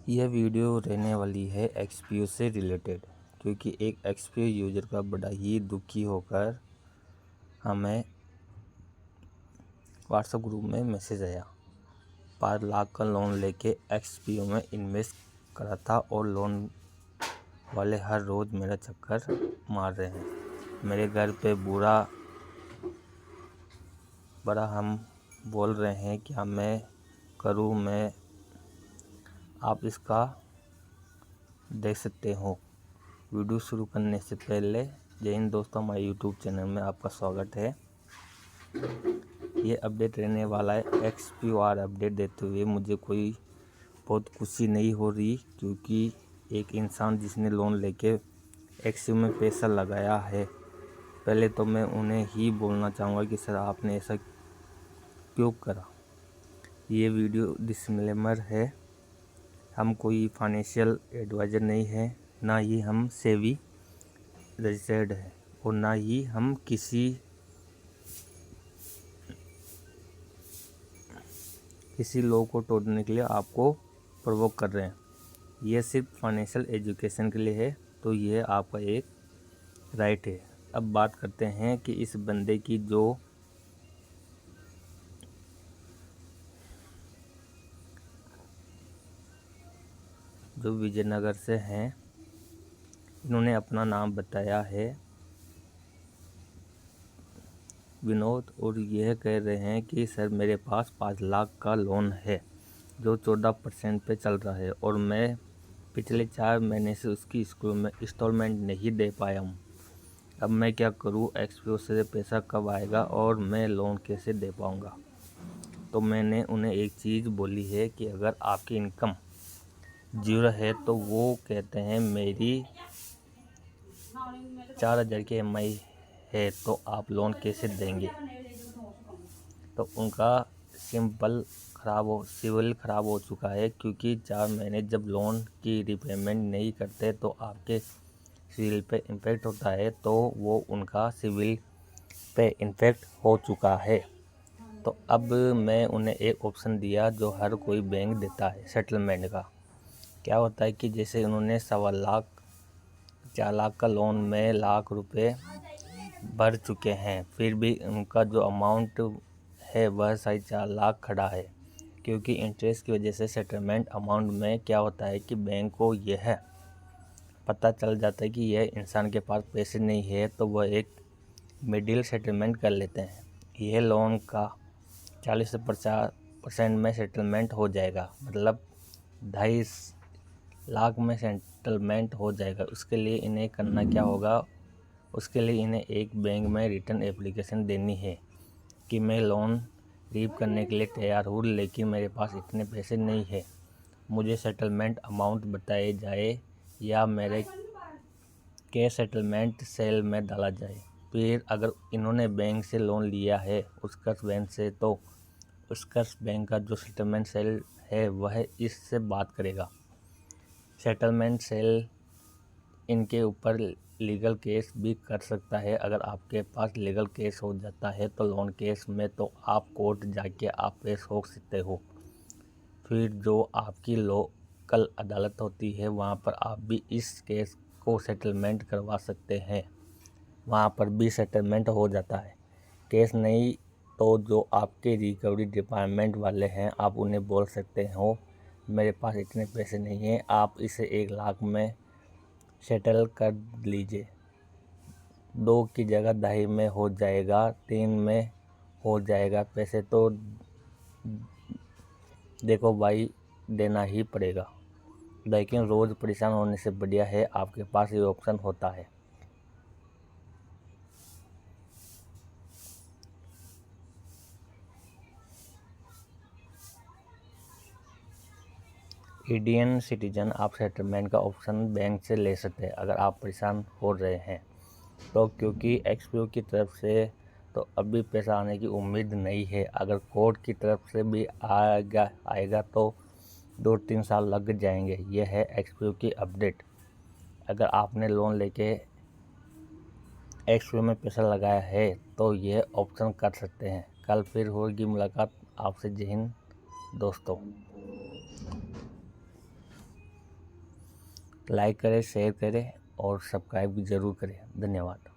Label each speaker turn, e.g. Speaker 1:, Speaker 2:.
Speaker 1: यह वीडियो रहने वाली है एक्सपीओ से रिलेटेड, क्योंकि एक एक्सपीओ यूज़र का बड़ा ही दुखी होकर हमें व्हाट्सएप ग्रुप में मैसेज आया। 5 लाख का लोन लेके एक्सपीओ में इन्वेस्ट करा था और लोन वाले हर रोज़ मेरा चक्कर मार रहे हैं। मेरे घर पे बड़ा हम बोल रहे हैं क्या मैं करूँ। आप इसका देख सकते हो। वीडियो शुरू करने से पहले जय हिंद दोस्तों, हमारे यूट्यूब चैनल में आपका स्वागत है। ये अपडेट रहने वाला है। एक्सपीओआर अपडेट देते हुए मुझे कोई बहुत खुशी नहीं हो रही, क्योंकि एक इंसान जिसने लोन लेके एक्सपीओ में पैसा लगाया है, पहले तो मैं उन्हें ही बोलना चाहूँगा कि सर आपने ऐसा क्यों करा। ये वीडियो डिस्क्लेमर है, हम कोई फाइनेंशियल एडवाइज़र नहीं है, ना ही हम सेवी रजिस्टर्ड है और ना ही हम किसी लॉ को तोड़ने के लिए आपको प्रोवोक कर रहे हैं। यह सिर्फ फाइनेंशियल एजुकेशन के लिए है, तो यह आपका एक राइट है। अब बात करते हैं कि इस बंदे की जो विजयनगर से हैं, इन्होंने अपना नाम बताया है विनोद, और यह कह रहे हैं कि सर मेरे पास 5 लाख का लोन है जो 14% पे चल रहा है और मैं पिछले 4 महीने से उसकी इंस्टॉलमेंट नहीं दे पाया हूँ। अब मैं क्या करूँ, एक्सपीओ से पैसा कब आएगा और मैं लोन कैसे दे पाऊँगा। तो मैंने उन्हें एक चीज़ बोली है कि अगर आपकी इनकम 0 है तो वो कहते हैं मेरी 4000 की EMI है तो आप लोन कैसे देंगे। तो उनका सिविल ख़राब हो चुका है, क्योंकि 4 महीने जब लोन की रीपेमेंट नहीं करते तो आपके सिविल पे इम्पेक्ट होता है, तो वो उनका सिविल पे इम्पेक्ट हो चुका है। तो अब मैं उन्हें एक ऑप्शन दिया जो हर कोई बैंक देता है सेटलमेंट का। क्या होता है कि जैसे उन्होंने 4 लाख का लोन में लाख रुपए भर चुके हैं, फिर भी उनका जो अमाउंट है वह 4.5 लाख खड़ा है, क्योंकि इंटरेस्ट की वजह से सेटलमेंट अमाउंट में क्या होता है कि बैंक को यह पता चल जाता है कि यह इंसान के पास पैसे नहीं है, तो वह एक मिडिल सेटलमेंट कर लेते हैं। यह लोन का 40 से 50% में सेटलमेंट हो जाएगा, मतलब 2.5 लाख में सेटलमेंट हो जाएगा। उसके लिए इन्हें करना क्या होगा, उसके लिए इन्हें एक बैंक में रिटर्न एप्लीकेशन देनी है कि मैं लोन रीप करने के लिए तैयार हूँ, लेकिन मेरे पास इतने पैसे नहीं है, मुझे सेटलमेंट अमाउंट बताए जाए या मेरे कैश सेटलमेंट सेल में डाला जाए। फिर अगर इन्होंने बैंक से लोन लिया है उत्कर्ष बैंक से, तो उत्कर्ष बैंक का जो सेटलमेंट सेल है वह इससे बात करेगा। सेटलमेंट सेल इनके ऊपर लीगल केस भी कर सकता है। अगर आपके पास लीगल केस हो जाता है तो लोन केस में, तो आप कोर्ट जाके आप पेश हो सकते हो। फिर जो आपकी लोकल अदालत होती है वहाँ पर आप भी इस केस को सेटलमेंट करवा सकते हैं, वहाँ पर भी सेटलमेंट हो जाता है। केस नहीं तो जो आपके रिकवरी डिपार्टमेंट वाले हैं, आप उन्हें बोल सकते हो मेरे पास इतने पैसे नहीं हैं, आप इसे 1 लाख में सेटल कर लीजिए। 2 की जगह 2.5 में हो जाएगा, 3 में हो जाएगा। पैसे तो देखो भाई देना ही पड़ेगा, लेकिन रोज़ परेशान होने से बढ़िया है आपके पास ये ऑप्शन होता है। इंडियन सिटीजन आप सेटलमेंट का ऑप्शन बैंक से ले सकते हैं अगर आप परेशान हो रहे हैं तो, क्योंकि एक्सपीओ की तरफ से तो अभी पैसा आने की उम्मीद नहीं है। अगर कोर्ट की तरफ से भी आएगा तो 2-3 साल लग जाएंगे। यह है एक्सपीओ की अपडेट। अगर आपने लोन लेके एक्सपीओ में पैसा लगाया है तो यह ऑप्शन कर सकते हैं। कल फिर होगी मुलाकात आपसे। जय हिंद दोस्तों। लाइक करें, शेयर करें और सब्सक्राइब भी ज़रूर करें। धन्यवाद।